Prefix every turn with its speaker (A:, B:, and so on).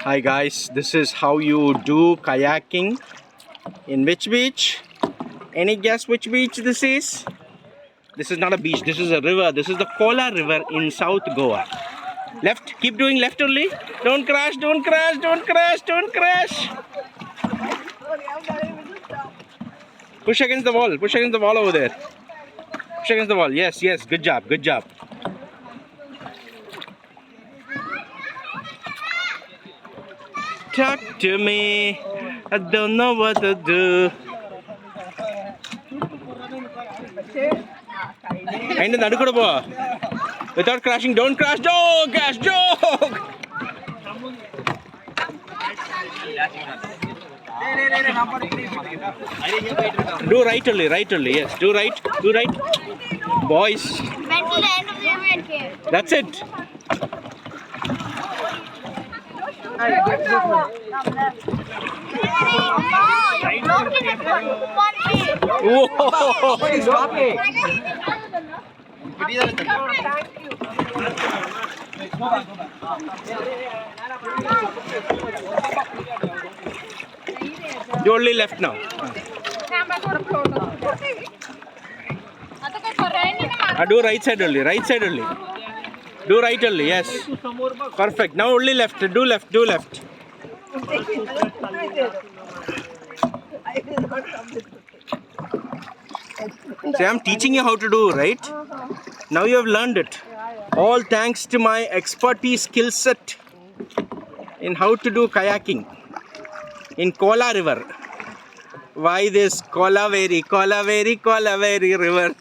A: Hi guys, this is how you do kayaking. In which beach? Any guess which beach this is? This is not a beach, this is a river. This is the Kola River in South Goa. Left, keep doing left only. Don't crash, don't crash, don't crash, don't crash. Push against the wall over there. Push against the wall, yes, good job, good job. Talk to me, I don't know what to do. And without crashing, don't crash, joke, crash, joke. Do right only, yes, do right, boys. That's it. Whoa.
B: Stop it.
A: You only left now. Do right side only. Do right only, yes. Perfect. Now only left. Do left. See, I'm teaching you how to do, right? Now you have learned it. All thanks to my expertise skill set in how to do kayaking in Kola River. Why this Kolaveri River?